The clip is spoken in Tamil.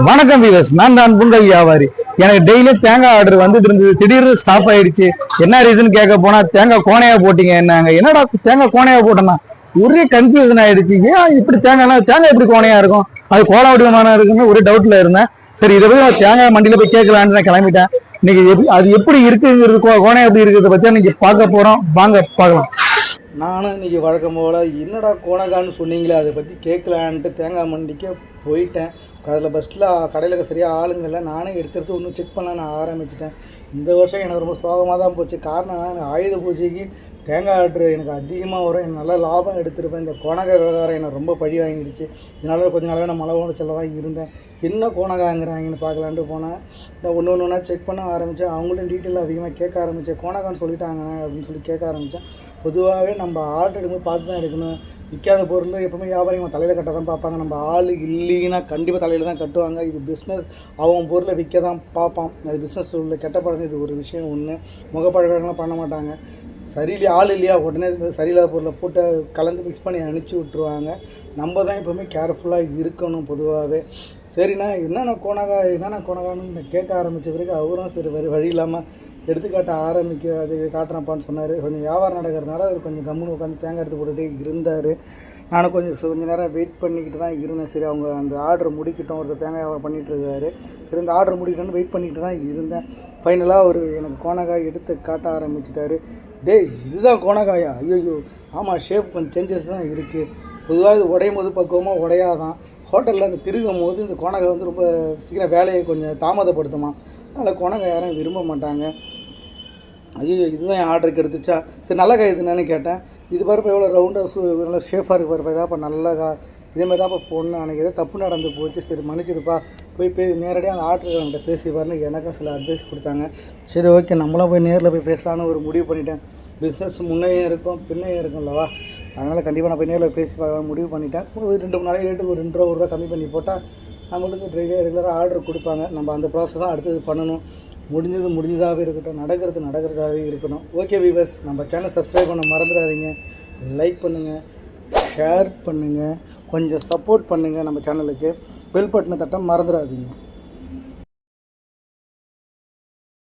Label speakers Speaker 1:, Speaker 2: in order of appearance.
Speaker 1: வணக்கம் வீவர்ஸ், நான் தான் புண்டல் வியாபாரி. எனக்கு டெய்லி தேங்காய் ஆர்டர் வந்துட்டு இருந்தது. திடீர்னு ஸ்டாப் ஆயிடுச்சு. என்ன ரீசன் கேட்க போனா, தேங்காய் கோணையா போட்டீங்க. என்னங்க என்னடா தேங்காய் கோணையா போட்டோம்னா ஒரே கன்ஃபியூஷன் ஆயிடுச்சு. ஏன் இப்படி தேங்காய் எப்படி கோணையா இருக்கும், அது கோல வடிவமான இருக்குன்னு ஒரு டவுட்ல இருந்தேன். சரி, இதை போய் தேங்காய் மண்டியில போய் கேட்கலான்னு நான் கிளம்பிட்டேன். இன்னைக்கு அது எப்படி இருக்குங்கிறது, கோணையா எப்படி இருக்கிறத பத்தி இன்னைக்கு பார்க்க போறோம். வாங்க பார்க்கலாம்.
Speaker 2: நானும் இன்றைக்கி வழக்கம் போல் என்னடா கோணகான்னு சொன்னீங்களே, அதை பற்றி கேட்கலான்ட்டு தேங்காய் மண்டிக்கே போயிட்டேன். அதில் பஸ்ட்டில் கடையில் சரியாக ஆளுங்கள்ல நானே எடுத்து ஒன்றும் செக் பண்ண நான் ஆரம்பிச்சிட்டேன். இந்த வருஷம் எனக்கு ரொம்ப சோகமாக தான் போச்சு. காரணம் நான் ஆயுத பூஜைக்கு தேங்காய் ஆர்டர் எனக்கு அதிகமாக வரும், எனக்கு நல்லா லாபம் எடுத்துருப்பேன். இந்த கோணகா விவகாரம் எனக்கு ரொம்ப பழி வாங்கிடுச்சு. இதனால் கொஞ்ச நாளாக நான் மலை உடச்சல தான் இருந்தேன். என்ன கோணகாங்கிறாங்கன்னு பார்க்கலான்ட்டு போனேன். நான் ஒன்று செக் பண்ண ஆரம்பித்தேன். அவங்களும் டீட்டெயில் அதிகமாக கேட்க ஆரம்பித்தேன். கோணகான்னு சொல்லிட்டாங்க அப்படின்னு சொல்லி கேட்க ஆரம்பித்தேன். பொதுவாகவே நம்ம ஆர்டர் எடுக்கும்போது பார்த்து தான் எடுக்கணும். விற்காத பொருள் எப்பவுமே வியாபாரிங்க தலையில் கட்ட தான் பார்ப்பாங்க. நம்ம ஆள் இல்லைன்னா கண்டிப்பாக தலையில் தான் கட்டுவாங்க. இது பிஸ்னஸ், அவன் பொருளை விற்க தான் பார்ப்பான். அது பிஸ்னஸ் உள்ள கெட்ட பழக்கம். இது ஒரு விஷயம் ஒன்று. முகப்பழக்கம்லாம் பண்ண மாட்டாங்க. சரியில்லையா ஆள் இல்லையா உடனே இந்த சரியில்லாத பொருளை போட்டு கலந்து மிக்ஸ் பண்ணி அனுப்பிச்சி விட்ருவாங்க. நம்ம தான் எப்போவுமே கேர்ஃபுல்லாக இருக்கணும் பொதுவாகவே. சரிண்ணா என்னென்ன கோணகான்னு கேட்க ஆரம்பித்த பிறகு அவரும் சரி வழி இல்லாமல் எடுத்துக்காட்ட அது காட்டுறப்பான்னு சொன்னார். கொஞ்சம் வியாபாரம் நடக்கிறதுனால அவர் கொஞ்சம் கம்முன்னு உட்காந்து தேங்காய் எடுத்து போட்டுகிட்டே இருந்தார். நானும் கொஞ்சம் நேரம் வெயிட் பண்ணிக்கிட்டு தான் இருந்தேன். சரி, அவங்க அந்த ஆர்டர் முடிக்கட்டும். ஒருத்தர் தேங்காய் வியாபாரம் பண்ணிகிட்ருக்காரு. சரி, இந்த ஆர்டர் முடிக்கட்டும்னு வெயிட் பண்ணிக்கிட்டு தான் இருந்தேன். ஃபைனலாக அவர் எனக்கு கோணகாய் எடுத்து காட்ட ஆரம்பிச்சிட்டாரு. டேய், இதுதான் கோணகாயா? ஐயோ ஆமாம், ஷேப் கொஞ்சம் சேஞ்சஸ் தான் இருக்குது. பொதுவாக இது உடையும் போது பக்குவமாக உடையாதான். ஹோட்டலில் அந்த திருகும் போது இந்த கோணகாய் வந்து ரொம்ப சீக்கிரம் வேலையை கொஞ்சம் தாமதப்படுத்துமா. அதனால் கோணகாய் யாரும் விரும்ப மாட்டாங்க. ஐயோ, இதுதான் என் ஆர்டருக்கு எடுத்துச்சா? சரி, நல்ல காய் இதுன்னு கேட்டேன். இது பாருப்பா எவ்வளோ ரவுண்டாக நல்லா ஷேஃபாக இருக்கு பாருப்பா. இதாப்பா நல்ல இதேமாதிரி தான்ப்பா பொண்ணு. எனக்கு ஏதோ தப்பு நடந்து போச்சு. சரி மன்னிச்சிருப்பா, போய் நேரடியாக அந்த ஆர்டர்கிட்ட பேசி பாருன்னு எனக்கும் சில அட்வைஸ் கொடுத்தாங்க. சரி ஓகே, நம்மளும் போய் நேரில் போய் பேசலான்னு ஒரு முடிவு பண்ணிட்டேன். பிஸ்னஸ் முன்னையும் இருக்கும் பின்னையும் இருக்கும்லவா, அதனால் கண்டிப்பாக நான் போய் நேரில் பேசி பார்க்கலாம் முடிவு பண்ணிட்டேன். ஒரு 2-3 நாளைக்கு ரேட்டுக்கு ஒரு 2 ரூபா கம்மி பண்ணி போட்டால் நம்மளுக்கு ரெகுலராக ஆர்டர் கொடுப்பாங்க. நம்ம அந்த ப்ராசஸ் தான் அடுத்தது பண்ணணும். முடிஞ்சதாகவே இருக்கட்டும், நடக்கிறதாகவே இருக்கணும். ஓகே வீவர்ஸ், நம்ம சேனல் சப்ஸ்கிரைப் பண்ண மறந்துடாதீங்க. லைக் பண்ணுங்கள், ஷேர் பண்ணுங்கள், கொஞ்சம் சப்போர்ட் பண்ணுங்கள். நம்ம சேனலுக்கு பெல் பட்டனை தட்ட மறந்துடாதீங்க.